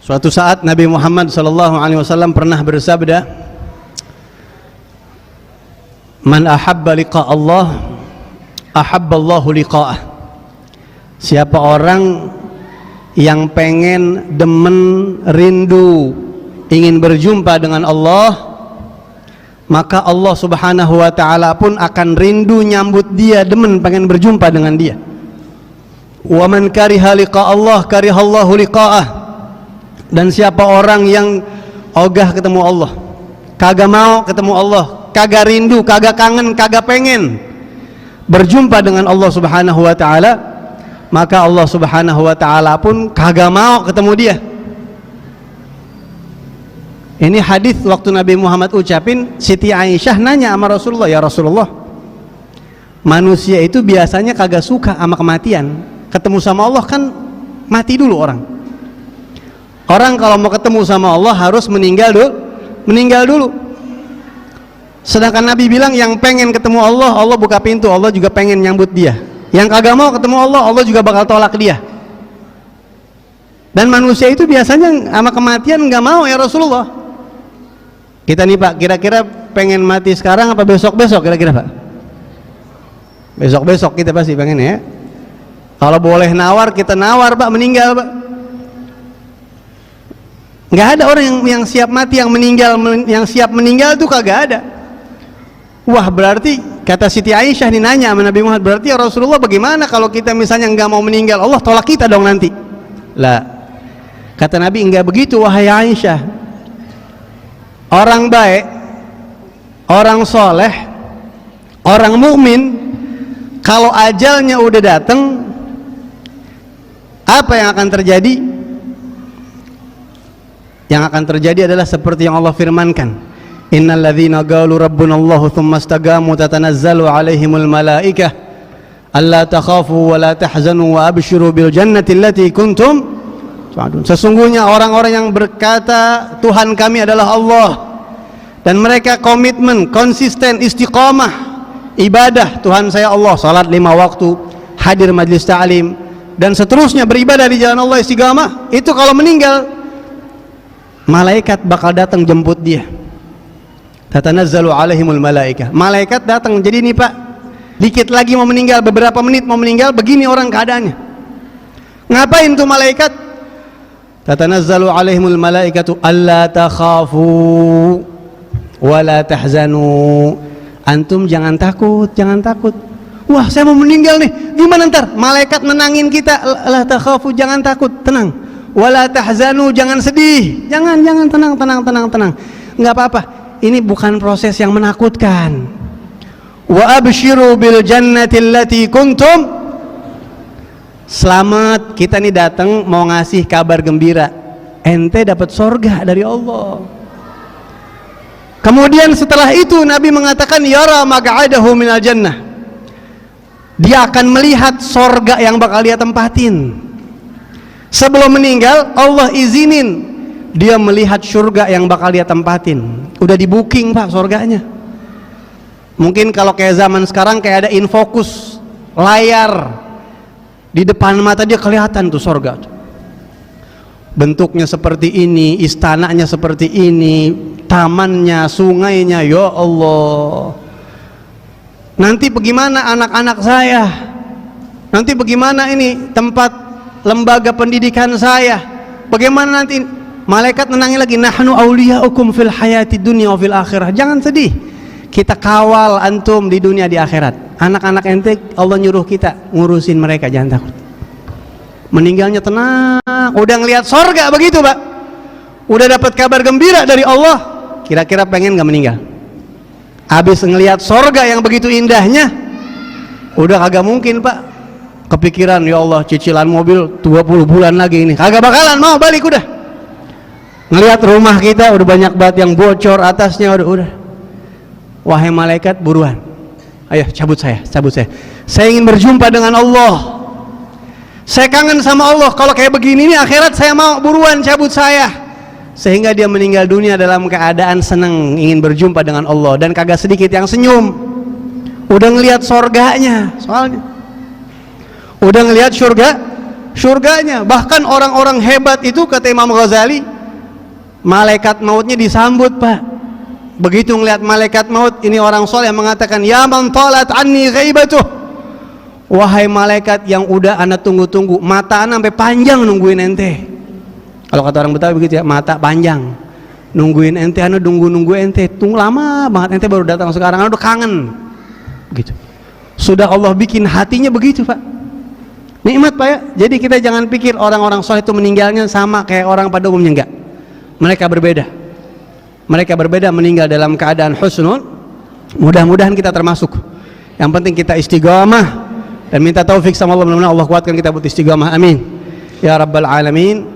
Suatu saat Nabi Muhammad SAW pernah bersabda, "Man ahabba liqa Allah, ahabballahu liqa'ah." Siapa orang yang pengen, demen, rindu, ingin berjumpa dengan Allah, maka Allah Subhanahu wa ta'ala pun akan rindu nyambut dia, demen, pengen berjumpa dengan dia. Wa man kariha liqa Allah, karihallahu liqa'ah. Dan siapa orang yang ogah ketemu Allah, kagak mau ketemu Allah, kagak rindu, kagak kangen, kagak pengen berjumpa dengan Allah Subhanahu wa ta'ala, maka Allah Subhanahu wa ta'ala pun kagak mau ketemu dia. Ini hadis waktu Nabi Muhammad ucapin, Siti Aisyah nanya sama Rasulullah, "Ya Rasulullah, manusia itu biasanya kagak suka sama kematian. Ketemu sama Allah kan mati dulu orang. Orang kalau mau ketemu sama Allah harus meninggal dulu. Sedangkan Nabi bilang yang pengen ketemu Allah, Allah buka pintu, Allah juga pengen nyambut dia. Yang kagak mau ketemu Allah, Allah juga bakal tolak dia. Dan manusia itu biasanya sama kematian nggak mau, ya Rasulullah. Kita nih Pak, kira-kira pengen mati sekarang apa besok-besok kira-kira Pak? Besok-besok kita pasti pengen ya. Kalau boleh nawar, kita nawar Pak, meninggal Pak. Nggak ada orang yang siap mati, yang siap meninggal itu kagak ada. Wah, berarti kata Siti Aisyah nih nanya sama Nabi Muhammad, berarti ya Rasulullah bagaimana kalau kita misalnya nggak mau meninggal, Allah tolak kita dong nanti. Lah, kata Nabi, enggak begitu wahai Aisyah. Orang baik, orang soleh, orang mukmin, kalau ajalnya udah datang, apa yang akan terjadi? Yang akan terjadi adalah seperti yang Allah firmankan, "Innal ladzina qalu rabbunallahu tsumma istaqamu tatanazzalu 'alaihimul malaikah alla takhafu wa la tahzanu wa abshiru bil jannati allati kuntum." Sesungguhnya orang-orang yang berkata Tuhan kami adalah Allah, dan mereka komitmen, konsisten, istiqamah ibadah, Tuhan saya Allah, salat 5 waktu, hadir majlis ta'lim, dan seterusnya beribadah di jalan Allah, istiqamah, itu kalau meninggal malaikat bakal datang jemput dia. Tatanazzalu alaihimul malaikah, malaikat datang. Jadi nih Pak, dikit lagi mau meninggal, beberapa menit mau meninggal, begini orang keadaannya. Ngapain tuh malaikat? Tatanazzalu alaihimul malaikatu alla takhafu wa la tahzanu. Antum jangan takut, jangan takut. Wah, saya mau meninggal nih, gimana ntar? Malaikat nenangin kita, la takhafu, jangan takut, tenang. Wa la tahzanu, jangan sedih, jangan, tenang. Enggak apa-apa, ini bukan proses yang menakutkan. Wa abshiru bil jannati allati kuntum. Selamat, kita nih datang mau ngasih kabar gembira, ente dapat sorga dari Allah. Kemudian setelah itu Nabi mengatakan, yara maq'adahu minal jannah, dia akan melihat sorga yang bakal dia tempatin. Sebelum meninggal Allah izinin dia melihat surga yang bakal dia tempatin. Udah di booking Pak sorganya. Mungkin kalau kayak zaman sekarang kayak ada infocus layar di depan mata dia, kelihatan tuh sorga. Bentuknya seperti ini, istananya seperti ini, tamannya, sungainya, ya Allah. Nanti bagaimana anak-anak saya? Nanti bagaimana ini tempat lembaga pendidikan saya? Bagaimana nanti? Malaikat nenangin lagi, nahnu awliyaukum fil hayati dunya wa fil akhirah. Jangan sedih, kita kawal antum di dunia di akhirat. Anak-anak ente Allah nyuruh kita ngurusin mereka, jangan takut. Meninggalnya tenang, udah ngelihat sorga begitu Pak, udah dapat kabar gembira dari Allah, kira-kira pengen gak meninggal? Habis ngelihat sorga yang begitu indahnya, udah kagak mungkin Pak kepikiran, ya Allah cicilan mobil 20 bulan lagi ini, kagak bakalan mau balik. Udah ngelihat rumah kita udah banyak banget yang bocor atasnya, udah. Wahai malaikat, buruan, ayo cabut saya. Saya ingin berjumpa dengan Allah, saya kangen sama Allah. Kalau kayak begini nih akhirat, saya mau buruan cabut saya. Sehingga dia meninggal dunia dalam keadaan senang, ingin berjumpa dengan Allah, dan kagak sedikit yang senyum. Udah ngelihat sorganya, soalnya udah ngelihat surga surganya. Bahkan orang-orang hebat itu, kata Imam Ghazali, malaikat mautnya disambut, Pak. Begitu ngelihat malaikat maut, ini orang soleh mengatakan, ya man talat anni ghaibatuh, wahai malaikat yang udah ana tunggu-tunggu, mata ana sampai panjang nungguin ente. Kalau kata orang Betawi begitu ya, mata panjang nungguin ente, ana nunggu ente, tunggu lama banget, ente baru datang sekarang, ana udah kangen gitu. Sudah Allah bikin hatinya begitu, Pak. Nikmat, Pak ya. Jadi kita jangan pikir orang-orang soleh itu meninggalnya sama kayak orang pada umumnya, enggak. Mereka berbeda. Mereka berbeda, meninggal dalam keadaan husnul. Mudah-mudahan kita termasuk. Yang penting kita istiqamah dan minta taufik sama Allah, mudah-mudahan Allah kuatkan kita buat istiqamah. Amin ya rabbal alamin.